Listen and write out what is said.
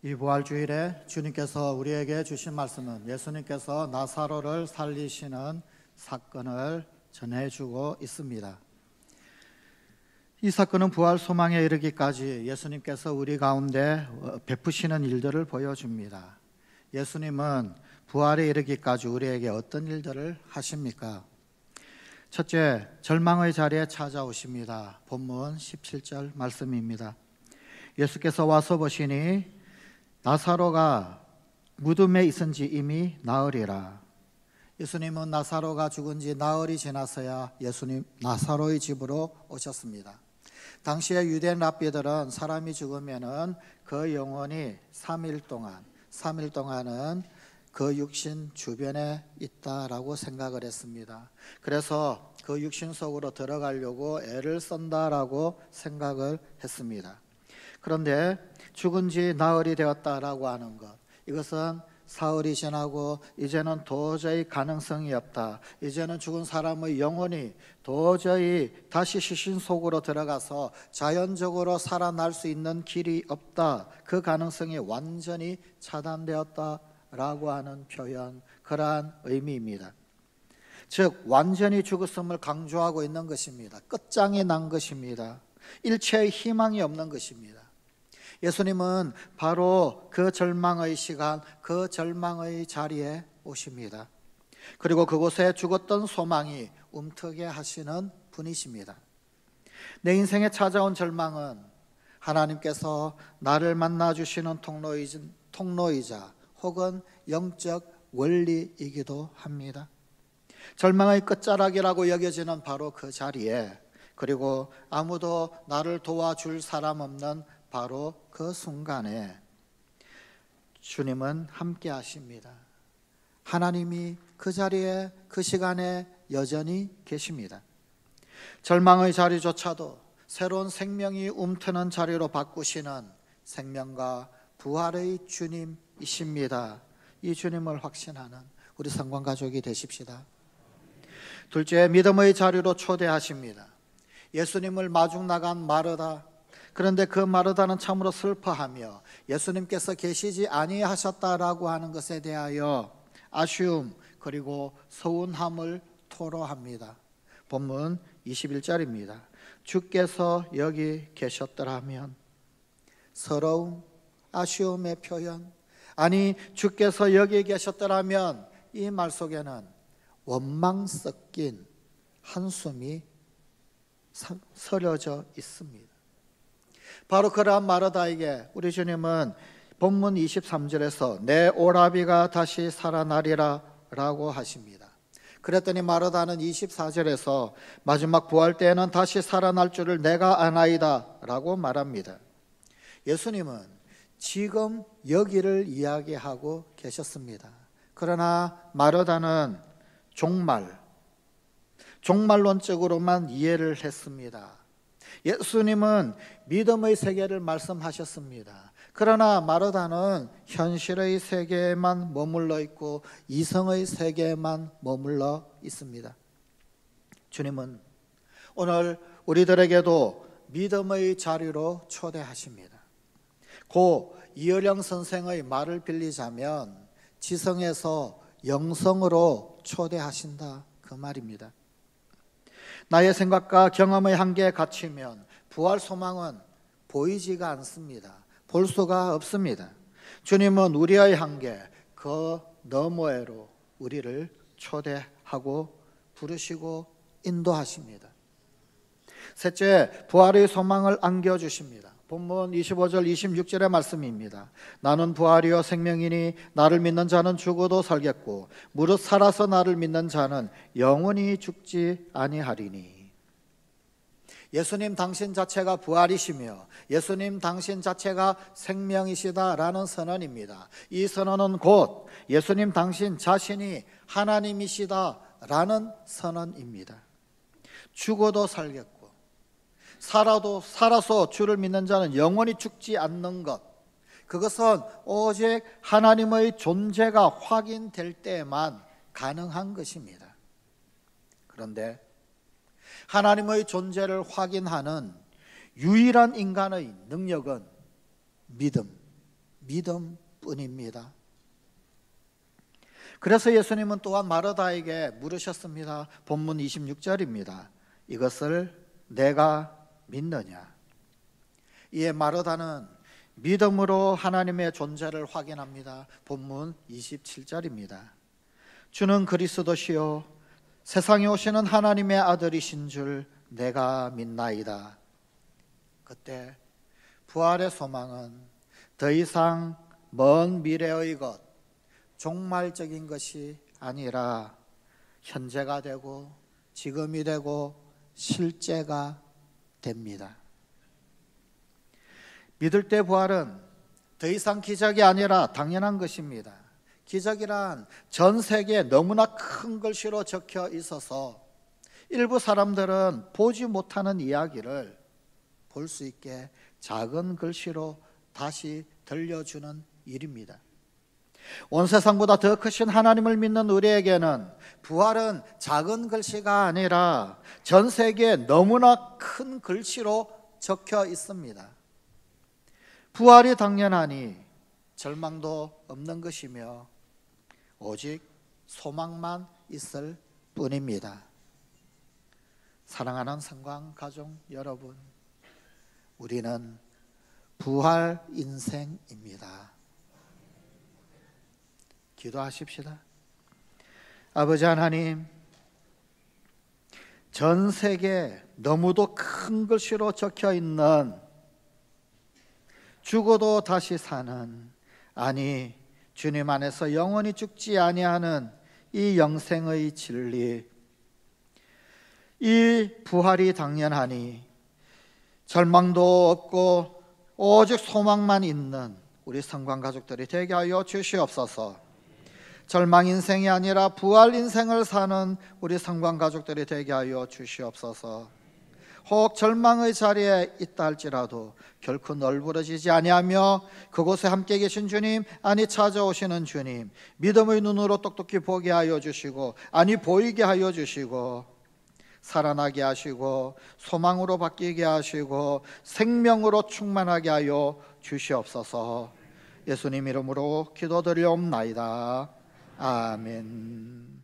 이 부활주일에 주님께서 우리에게 주신 말씀은 예수님께서 나사로를 살리시는 사건을 전해주고 있습니다. 이 사건은 부활 소망에 이르기까지 예수님께서 우리 가운데 베푸시는 일들을 보여줍니다. 예수님은 부활에 이르기까지 우리에게 어떤 일들을 하십니까? 첫째, 절망의 자리에 찾아오십니다. 본문 17절 말씀입니다. 예수께서 와서 보시니 나사로가 무덤에 있은지 이미 나흘이라. 예수님은 나사로가 죽은 지 나흘이 지나서야 예수님 나사로의 집으로 오셨습니다. 당시에 유대인 랍비들은 사람이 죽으면은 그 영혼이 3일 동안은 그 육신 주변에 있다라고 생각을 했습니다. 그래서 그 육신 속으로 들어가려고 애를 쓴다라고 생각을 했습니다. 그런데 죽은 지 나흘이 되었다라고 하는 것, 이것은 사흘이 지나고 이제는 도저히 가능성이 없다. 이제는 죽은 사람의 영혼이 도저히 다시 시신 속으로 들어가서 자연적으로 살아날 수 있는 길이 없다. 그 가능성이 완전히 차단되었다라고 하는 표현, 그러한 의미입니다. 즉 완전히 죽었음을 강조하고 있는 것입니다. 끝장이 난 것입니다. 일체의 희망이 없는 것입니다. 예수님은 바로 그 절망의 시간, 그 절망의 자리에 오십니다. 그리고 그곳에 죽었던 소망이 움트게 하시는 분이십니다. 내 인생에 찾아온 절망은 하나님께서 나를 만나주시는 통로이자 혹은 영적 원리이기도 합니다. 절망의 끝자락이라고 여겨지는 바로 그 자리에, 그리고 아무도 나를 도와줄 사람 없는 바로 그 순간에 주님은 함께 하십니다. 하나님이 그 자리에, 그 시간에 여전히 계십니다. 절망의 자리조차도 새로운 생명이 움트는 자리로 바꾸시는 생명과 부활의 주님이십니다. 이 주님을 확신하는 우리 성관 가족이 되십시다. 둘째, 믿음의 자리로 초대하십니다. 예수님을 마중 나간 마르다, 그런데 그 마르다는 참으로 슬퍼하며 예수님께서 계시지 아니하셨다라고 하는 것에 대하여 아쉬움 그리고 서운함을 토로합니다. 본문 21절입니다. 주께서 여기 계셨더라면. 서러움, 아쉬움의 표현, 아니 주께서 여기 계셨더라면, 이 말 속에는 원망 섞인 한숨이 서려져 있습니다. 바로 그러한 마르다에게 우리 주님은 본문 23절에서 내 오라비가 다시 살아나리라 라고 하십니다. 그랬더니 마르다는 24절에서 마지막 부활 때에는 다시 살아날 줄을 내가 아나이다 라고 말합니다. 예수님은 지금 여기를 이야기하고 계셨습니다. 그러나 마르다는 종말론적으로만 이해를 했습니다. 예수님은 믿음의 세계를 말씀하셨습니다. 그러나 마르다는 현실의 세계에만 머물러 있고 이성의 세계에만 머물러 있습니다. 주님은 오늘 우리들에게도 믿음의 자리로 초대하십니다. 고 이어령 선생의 말을 빌리자면 지성에서 영성으로 초대하신다, 그 말입니다. 나의 생각과 경험의 한계에 갇히면 부활 소망은 보이지가 않습니다. 볼 수가 없습니다. 주님은 우리의 한계, 그 너머로 우리를 초대하고 부르시고 인도하십니다. 셋째, 부활의 소망을 안겨주십니다. 본문 25절 26절의 말씀입니다. 나는 부활이요 생명이니 나를 믿는 자는 죽어도 살겠고 무릇 살아서 나를 믿는 자는 영원히 죽지 아니하리니. 예수님 당신 자체가 부활이시며 예수님 당신 자체가 생명이시다라는 선언입니다. 이 선언은 곧 예수님 당신 자신이 하나님이시다라는 선언입니다. 죽어도 살겠고 살아서 주를 믿는 자는 영원히 죽지 않는 것, 그것은 오직 하나님의 존재가 확인될 때만 가능한 것입니다. 그런데 하나님의 존재를 확인하는 유일한 인간의 능력은 믿음뿐입니다. 그래서 예수님은 또한 마르다에게 물으셨습니다. 본문 26절입니다. 이것을 내가 믿느냐? 이에 마르다는 믿음으로 하나님의 존재를 확인합니다. 본문 27절입니다. 주는 그리스도시요 세상에 오시는 하나님의 아들이신 줄 내가 믿나이다. 그때 부활의 소망은 더 이상 먼 미래의 것, 종말적인 것이 아니라 현재가 되고 지금이 되고 실제가 됩니다. 믿을 때 부활은 더 이상 기적이 아니라 당연한 것입니다. 기적이란 전 세계에 너무나 큰 글씨로 적혀 있어서 일부 사람들은 보지 못하는 이야기를 볼 수 있게 작은 글씨로 다시 들려주는 일입니다. 온 세상보다 더 크신 하나님을 믿는 우리에게는 부활은 작은 글씨가 아니라 전 세계에 너무나 큰 글씨로 적혀 있습니다. 부활이 당연하니 절망도 없는 것이며 오직 소망만 있을 뿐입니다. 사랑하는 성광 가족 여러분, 우리는 부활 인생입니다. 기도하십시다. 아버지 하나님, 전 세계에 너무도 큰 글씨로 적혀 있는 죽어도 다시 사는, 아니 주님 안에서 영원히 죽지 아니하는 이 영생의 진리, 이 부활이 당연하니 절망도 없고 오직 소망만 있는 우리 성관 가족들이 되게 하여 주시옵소서. 절망 인생이 아니라 부활 인생을 사는 우리 성관 가족들이 되게 하여 주시옵소서. 혹 절망의 자리에 있다 할지라도 결코 널브러지지 아니하며 그곳에 함께 계신 주님, 아니 찾아오시는 주님, 믿음의 눈으로 똑똑히 보게 하여 주시고, 아니 보이게 하여 주시고, 살아나게 하시고 소망으로 바뀌게 하시고 생명으로 충만하게 하여 주시옵소서. 예수님 이름으로 기도드리옵나이다. 아멘.